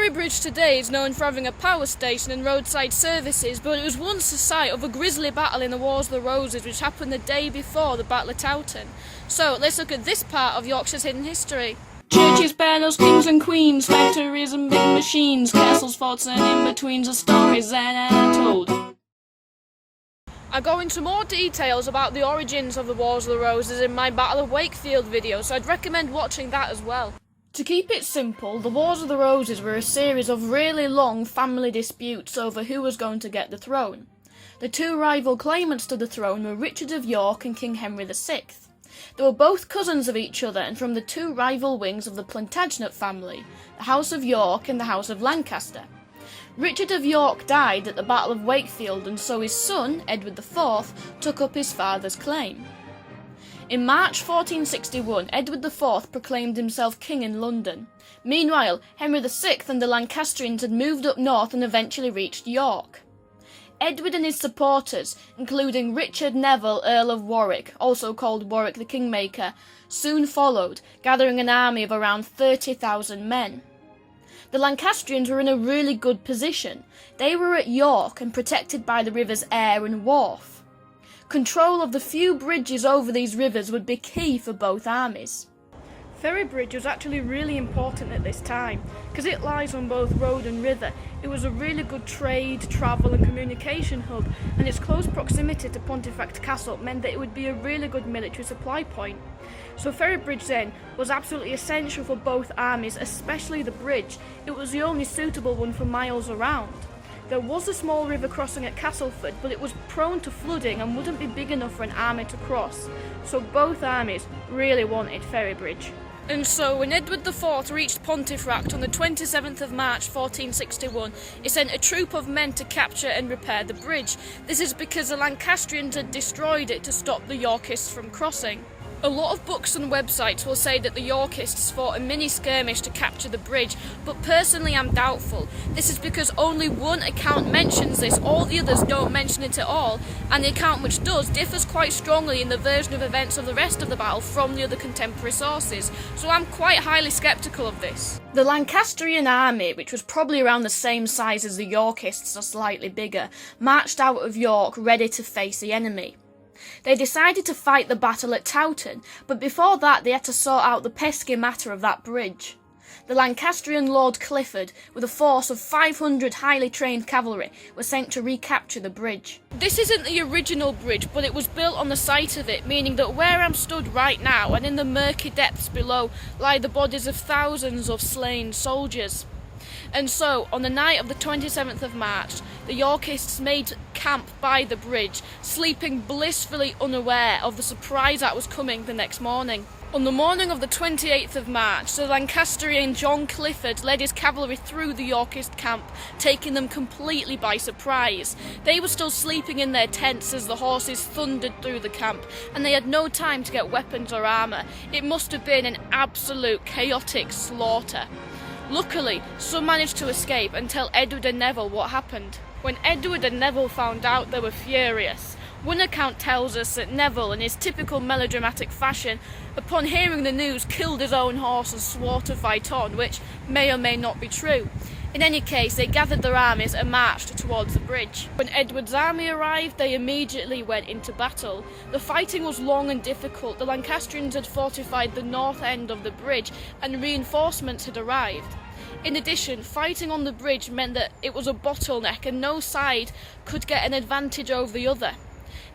Ferrybridge today is known for having a power station and roadside services, but it was once the site of a grisly battle in the Wars of the Roses which happened the day before the Battle of Towton. So let's look at this part of Yorkshire's hidden history. Churches, banners, kings and queens, factories and big machines, castles, forts and in-betweens are stories that are told. I go into more details about the origins of the Wars of the Roses in my Battle of Wakefield video, so I'd recommend watching that as well. To keep it simple, the Wars of the Roses were a series of really long family disputes over who was going to get the throne. The two rival claimants to the throne were Richard of York and King Henry VI. They were both cousins of each other and from the two rival wings of the Plantagenet family, the House of York and the House of Lancaster. Richard of York died at the Battle of Wakefield, and so his son, Edward IV, took up his father's claim. In March 1461, Edward IV proclaimed himself king in London. Meanwhile, Henry VI and the Lancastrians had moved up north and eventually reached York. Edward and his supporters, including Richard Neville, Earl of Warwick, also called Warwick the Kingmaker, soon followed, gathering an army of around 30,000 men. The Lancastrians were in a really good position. They were at York and protected by the rivers Ayr and Wharfe. Control of the few bridges over these rivers would be key for both armies. Ferrybridge was actually really important at this time, because it lies on both road and river. It was a really good trade, travel and communication hub, and its close proximity to Pontefract Castle meant that it would be a really good military supply point. So Ferrybridge then was absolutely essential for both armies, especially the bridge. It was the only suitable one for miles around. There was a small river crossing at Castleford, but it was prone to flooding and wouldn't be big enough for an army to cross, so both armies really wanted Ferrybridge. And so when Edward IV reached Pontefract on the 27th of March 1461, he sent a troop of men to capture and repair the bridge. This is because the Lancastrians had destroyed it to stop the Yorkists from crossing. A lot of books and websites will say that the Yorkists fought a mini-skirmish to capture the bridge, but personally I'm doubtful. This is because only one account mentions this, all the others don't mention it at all, and the account which does differs quite strongly in the version of events of the rest of the battle from the other contemporary sources, so I'm quite highly sceptical of this. The Lancastrian army, which was probably around the same size as the Yorkists or slightly bigger, marched out of York ready to face the enemy. They decided to fight the battle at Towton, but before that they had to sort out the pesky matter of that bridge. The Lancastrian Lord Clifford, with a force of 500 highly trained cavalry, was sent to recapture the bridge. This isn't the original bridge, but it was built on the site of it, meaning that where I'm stood right now and in the murky depths below lie the bodies of thousands of slain soldiers. And so, on the night of the 27th of March, the Yorkists made camp by the bridge, sleeping blissfully unaware of the surprise that was coming the next morning. On the morning of the 28th of March, the Lancastrian John Clifford led his cavalry through the Yorkist camp, taking them completely by surprise. They were still sleeping in their tents as the horses thundered through the camp, and they had no time to get weapons or armour. It must have been an absolute chaotic slaughter. Luckily, some managed to escape and tell Edward and Neville what happened. When Edward and Neville found out, they were furious. One account tells us that Neville, in his typical melodramatic fashion, upon hearing the news killed his own horse and swore to fight on, which may or may not be true. In any case, they gathered their armies and marched towards the bridge. When Edward's army arrived, they immediately went into battle. The fighting was long and difficult. The Lancastrians had fortified the north end of the bridge, and reinforcements had arrived. In addition, fighting on the bridge meant that it was a bottleneck and no side could get an advantage over the other.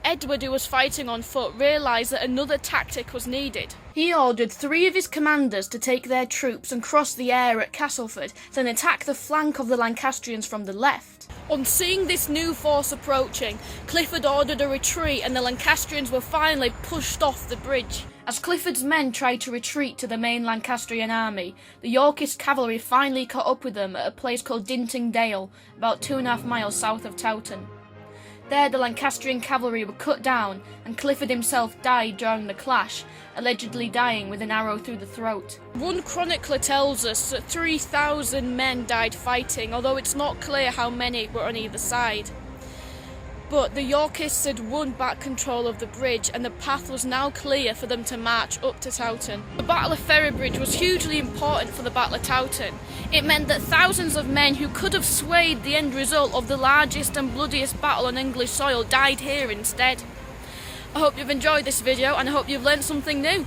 Edward, who was fighting on foot, realised that another tactic was needed. He ordered 3 of his commanders to take their troops and cross the Ayr at Castleford, then attack the flank of the Lancastrians from the left. On seeing this new force approaching, Clifford ordered a retreat and the Lancastrians were finally pushed off the bridge. As Clifford's men tried to retreat to the main Lancastrian army, the Yorkist cavalry finally caught up with them at a place called Dinting Dale, about 2.5 miles south of Towton. There the Lancastrian cavalry were cut down, and Clifford himself died during the clash, allegedly dying with an arrow through the throat. One chronicler tells us that 3,000 men died fighting, although it's not clear how many were on either side. but the Yorkists had won back control of the bridge and the path was now clear for them to march up to Towton. The Battle of Ferrybridge was hugely important for the Battle of Towton. It meant that thousands of men who could have swayed the end result of the largest and bloodiest battle on English soil died here instead. I hope you've enjoyed this video and I hope you've learnt something new.